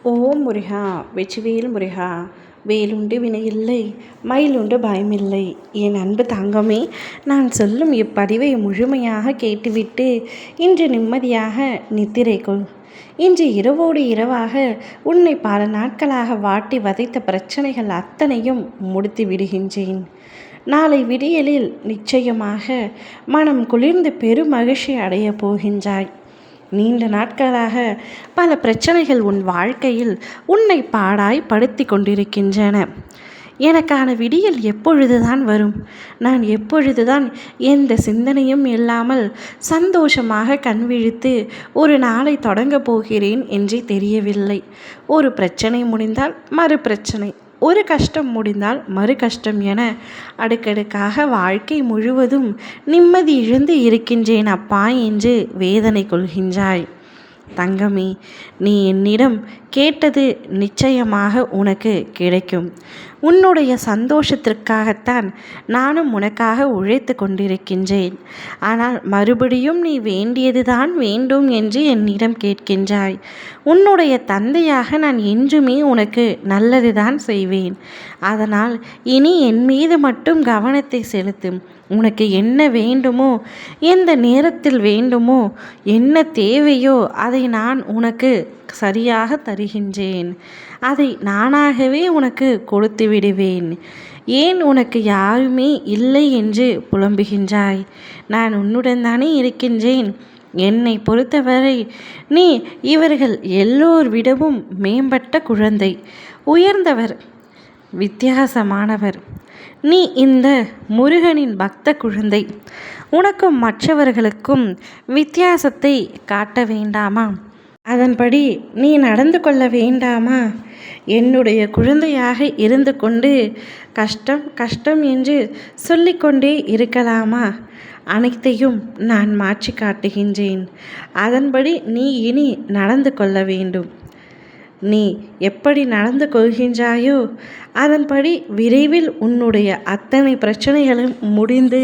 ஓம் முருகா வெற்றிவேல் முருகா. வேலுண்டு வினையில்லை, மயிலுண்டு பயமில்லை. என் அன்பு தங்கமே, நான் சொல்லும் இப்பதிவை முழுமையாக கேட்டுவிட்டு இன்று நிம்மதியாக நித்திரை கொள். இன்று இரவோடு இரவாக உன்னை பல நாட்களாக வாட்டி வதைத்த பிரச்சனைகள் அத்தனையும் முடித்து விடுகின்றேன். நாளை விடியலில் நிச்சயமாக மனம் குளிர்ந்து பெருமகிழ்ச்சி அடையப் போகின்றாய். நீண்ட நாட்களாக பல பிரச்சனைகள் உன் வாழ்க்கையில் உன்னை பாடாய் படுத்தி கொண்டிருக்கின்றன. எனக்கான விடியல் எப்பொழுதுதான் வரும்? நான் எப்பொழுதுதான் எந்த சிந்தனையும் இல்லாமல் சந்தோஷமாக கண்விழித்து ஒரு நாளை தொடங்கப் போகிறேன் என்றே தெரியவில்லை. ஒரு பிரச்சனை முடிந்தால் மறு பிரச்சனை, ஒரு கஷ்டம் முடிந்தால் மறு கஷ்டம் என அடுக்கடுக்காக வாழ்க்கை முழுவதும் நிம்மதி இழந்து இருக்கின்றேன் அப்பா என்று வேதனை கொள்கின்றாய். தங்கமே, நீ என்னிடம் கேட்டது நிச்சயமாக உனக்கு கிடைக்கும். உன்னுடைய சந்தோஷத்திற்காகத்தான் நானும் உனக்காக உழைத்து கொண்டிருக்கின்றேன். ஆனால் மறுபடியும் நீ வேண்டியதுதான் வேண்டும் என்று என்னிடம் கேட்கின்றாய். உன்னுடைய தந்தையாக நான் என்றுமே உனக்கு நல்லதுதான் செய்வேன். அதனால் இனி என் மீது மட்டும் கவனத்தை செலுத்தும். உனக்கு என்ன வேண்டுமோ, எந்த நேரத்தில் வேண்டுமோ, என்ன தேவையோ அதை நான் உனக்கு சரியாக தருகின்றேன். அதை நானாகவே உனக்கு கொடுத்து விடுவேன். ஏன் உனக்கு யாருமே இல்லை என்று புலம்புகின்றாய்? நான் உன்னுடன் தானே இருக்கின்றேன். என்னை பொறுத்தவரை நீ இவர்கள் எல்லோர் விடவும் மேம்பட்ட குழந்தை, உயர்ந்தவர், வித்தியாசமானவர். நீ இந்த முருகனின் பக்த குழந்தை. உனக்கும் மற்றவர்களுக்கும் வித்தியாசத்தை காட்ட வேண்டாமா? அதன்படி நீ நடந்து கொள்ள வேண்டாமா? என்னுடைய குழந்தையாக இருந்து கொண்டு கஷ்டம் கஷ்டம் என்று சொல்லிக்கொண்டே இருக்கலாமா? அனைத்தையும் நான் மாற்றி காட்டுகின்றேன். அதன்படி நீ இனி நடந்து கொள்ள வேண்டும். நீ எப்படி நடந்து கொள்கின்றாயோ அதன்படி விரைவில் உன்னுடைய அத்தனை பிரச்சனைகளும் முடிந்து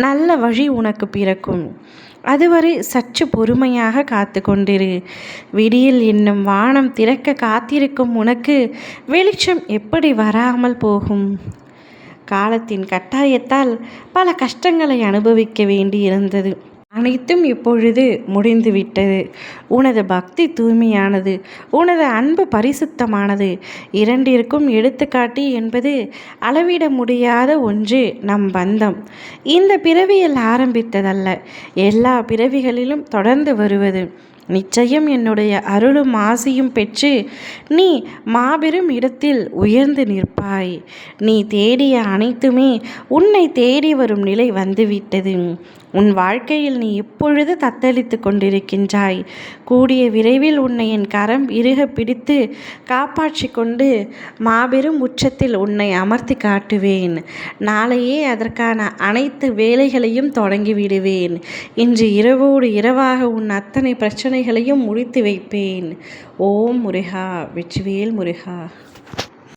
நல்ல வழி உனக்கு பிறக்கும். அதுவரை சற்று பொறுமையாக காத்து கொண்டிரு. விடியல் என்னும் வானம் திறக்க காத்திருக்கும் உனக்கு வெளிச்சம் எப்படி வராமல் போகும்? காலத்தின் கட்டாயத்தால் பல கஷ்டங்களை அனுபவிக்க வேண்டியிருந்தது. அனைத்தும் இப்பொழுது முடிந்துவிட்டது. உனது பக்தி தூய்மையானது, உனது அன்பு பரிசுத்தமானது. இரண்டிற்கும் எடுத்துக்காட்டி என்பது அளவிட முடியாத ஒன்று நம் பந்தம். இந்த பிறவியில் ஆரம்பித்ததல்ல, எல்லா பிறவிகளிலும் தொடர்ந்து வருவது. நிச்சயம் என்னுடைய அருளும் ஆசையும் பெற்று நீ மாபெரும் இடத்தில் உயர்ந்து நிற்பாய். நீ தேடிய அனைத்துமே உன்னை தேடி வரும் நிலை வந்துவிட்டது. உன் வாழ்க்கையில் நீ இப்பொழுது தத்தளித்து கொண்டிருக்கின்றாய். கூடிய விரைவில் உன்னை என் கரம் இறுக பிடித்து காப்பாற்றி கொண்டு மாபெரும் உச்சத்தில் உன்னை அமர்த்தி காட்டுவேன். நாளையே அதற்கான அனைத்து வேலைகளையும் தொடங்கிவிடுவேன். இன்று இரவோடு இரவாக உன் அத்தனை பிரச்சனைகளையும் முடித்து வைப்பேன். ஓம் முருகா வெற்றிவேல் முருகா.